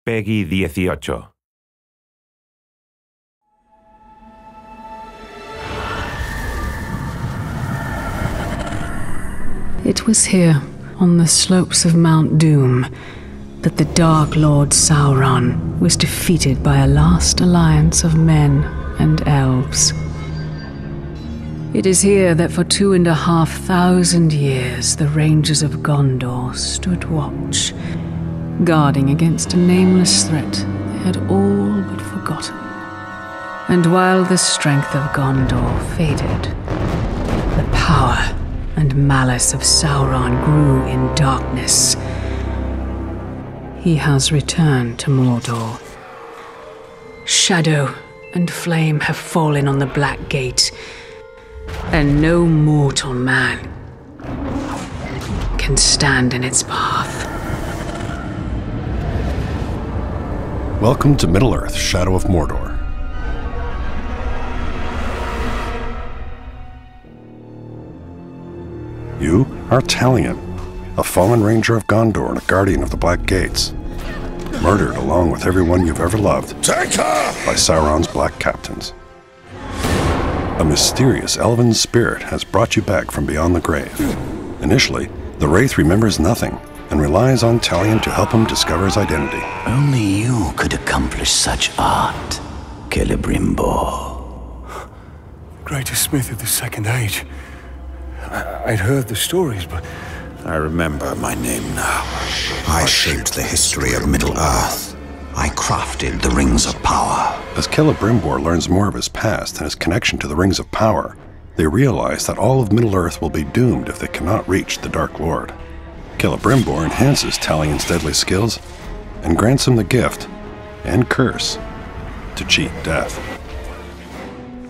Peggy 18. It was here, on the slopes of Mount Doom, that the Dark Lord Sauron was defeated by a last alliance of men and elves. It is here that for 2,500 years the Rangers of Gondor stood watch, guarding against a nameless threat they had all but forgotten. And while the strength of Gondor faded, the power and malice of Sauron grew in darkness. He has returned to Mordor. Shadow and flame have fallen on the Black Gate, and no mortal man can stand in its path. Welcome to Middle-earth, Shadow of Mordor. You are Talion, a fallen ranger of Gondor and a guardian of the Black Gates, murdered along with everyone you've ever loved by Sauron's black captains. A mysterious elven spirit has brought you back from beyond the grave. Initially, the Wraith remembers nothing and relies on Talion to help him discover his identity. Only you could accomplish such art, Celebrimbor. Greatest smith of the Second Age. I'd heard the stories, but I remember my name now. I shaped the history of Middle-earth. I crafted the Rings of Power. As Celebrimbor learns more of his past and his connection to the Rings of Power, they realize that all of Middle-earth will be doomed if they cannot reach the Dark Lord. Celebrimbor enhances Talion's deadly skills and grants him the gift and curse to cheat death.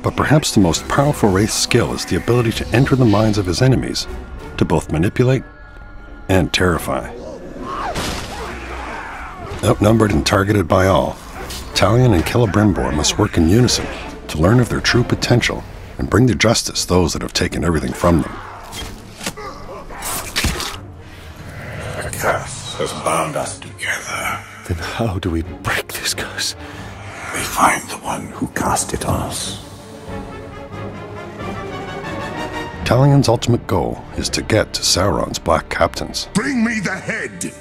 But perhaps the most powerful Wraith's skill is the ability to enter the minds of his enemies, to both manipulate and terrify. Outnumbered and targeted by all, Talion and Celebrimbor must work in unison to learn of their true potential and bring to justice those that have taken everything from them. The curse has bound us together. then how do we break this curse? We find the one who cast it on us. Talion's ultimate goal is to get to Sauron's Black Captains. Bring me the head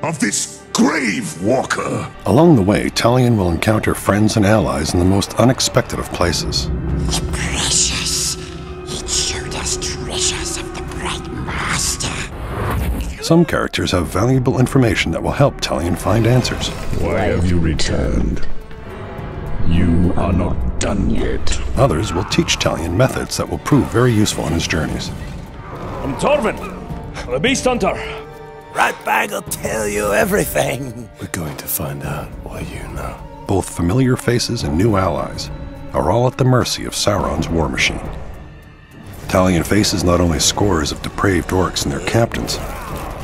of this grave walker! Along the way, Talion will encounter friends and allies in the most unexpected of places. The precious. It showed us treasures of the Bright Master. Some characters have valuable information that will help Talion find answers. Why have you returned? You are not done yet. Others will teach Talion methods that will prove very useful on his journeys. I'm Torvin, the Beast Hunter. Ratbag will tell you everything. We're going to find out what you know. Both familiar faces and new allies are all at the mercy of Sauron's war machine. Talion faces not only scores of depraved orcs and their captains,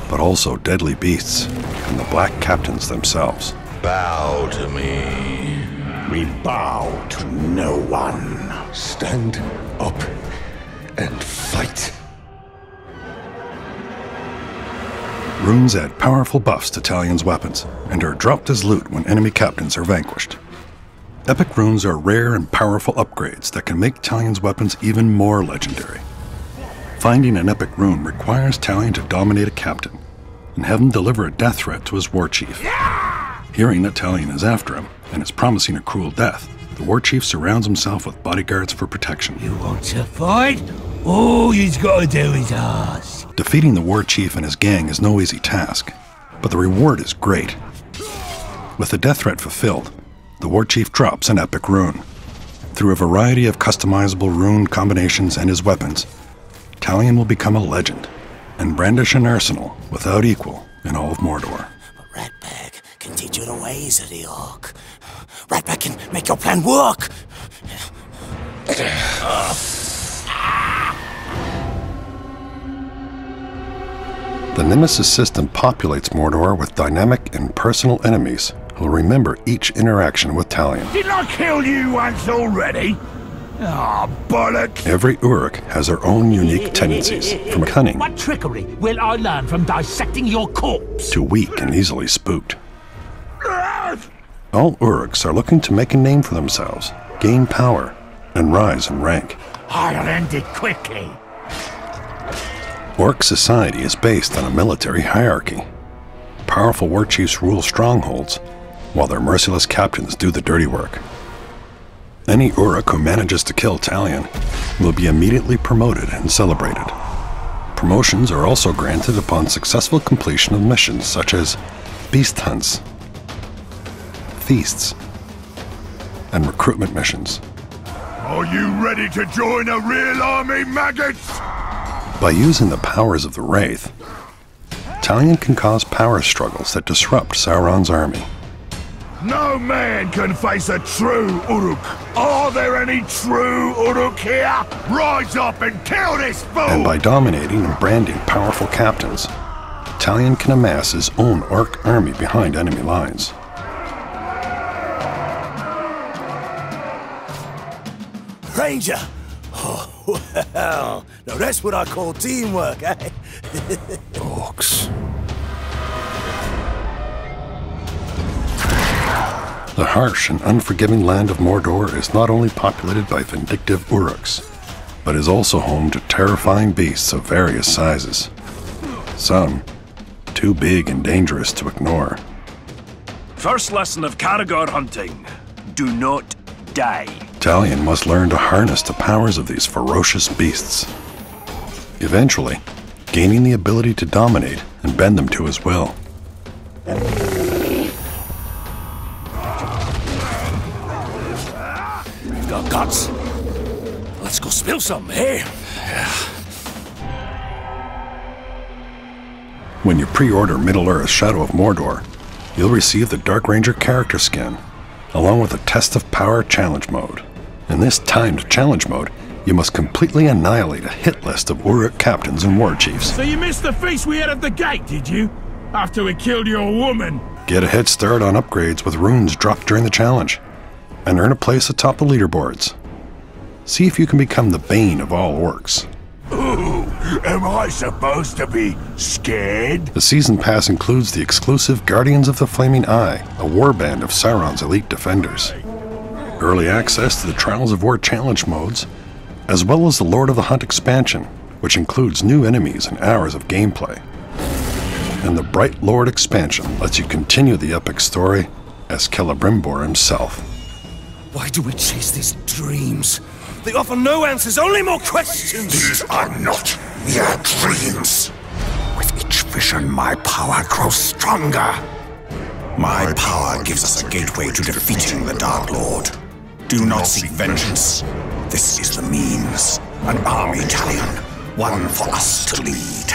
but also deadly beasts and the Black Captains themselves. Bow to me. We bow to no one. Stand up and fight. Runes add powerful buffs to Talion's weapons and are dropped as loot when enemy captains are vanquished. Epic runes are rare and powerful upgrades that can make Talion's weapons even more legendary. Finding an epic rune requires Talion to dominate a captain and have him deliver a death threat to his war chief. Hearing that Talion is after him and is promising a cruel death, the war chief surrounds himself with bodyguards for protection. You want to fight? All you've got to do is ask. Defeating the war chief and his gang is no easy task, but the reward is great. With the death threat fulfilled, the war chief drops an epic rune. Through a variety of customizable rune combinations and his weapons, Talion will become a legend and brandish an arsenal without equal in all of Mordor. But Ratbag can teach you the ways of the orc. Ratbag can make your plan work. The Nemesis system populates Mordor with dynamic and personal enemies who will remember each interaction with Talion. Didn't I kill you once already? Ah, bollocks! Every Uruk has their own unique tendencies, from cunning What trickery will I learn from dissecting your corpse? to weak and easily spooked. All Uruks are looking to make a name for themselves, gain power, and rise in rank. I'll end it quickly. Orc society is based on a military hierarchy. Powerful war chiefs rule strongholds, while their merciless captains do the dirty work. Any Uruk who manages to kill Talion will be immediately promoted and celebrated. Promotions are also granted upon successful completion of missions such as beast hunts, feasts, and recruitment missions. Are you ready to join a real army, maggots? By using the powers of the Wraith, Talion can cause power struggles that disrupt Sauron's army. No man can face a true Uruk. Are there any true Uruk here? Rise up and kill this fool! And by dominating and branding powerful captains, Talion can amass his own orc army behind enemy lines. Ranger! Oh, well, now that's what I call teamwork, eh? Orcs. The harsh and unforgiving land of Mordor is not only populated by vindictive Uruks, but is also home to terrifying beasts of various sizes. Some too big and dangerous to ignore. First lesson of Caragor hunting: do not die. Talion must learn to harness the powers of these ferocious beasts, eventually gaining the ability to dominate and bend them to his will. Got guts. Let's go spill some, eh? When you pre-order Middle-earth Shadow of Mordor, you'll receive the Dark Ranger character skin, along with a Test of Power challenge mode. In this timed challenge mode, you must completely annihilate a hit list of Uruk captains and war chiefs. So you missed the feast we had at the gate, did you? After we killed your woman? Get a head start on upgrades with runes dropped during the challenge, and earn a place atop the leaderboards. See if you can become the bane of all orcs. Ooh, am I supposed to be scared? The season pass includes the exclusive Guardians of the Flaming Eye, a warband of Sauron's elite defenders. Early access to the Trials of War challenge modes, as well as the Lord of the Hunt expansion, which includes new enemies and hours of gameplay. And the Bright Lord expansion lets you continue the epic story as Celebrimbor himself. Why do we chase these dreams? They offer no answers, only more questions! These are not mere dreams. With each vision, my power grows stronger. My power gives us a gateway to defeating the Dark Lord. Do not seek vengeance. This is the means. An army, Talion. One for us to lead.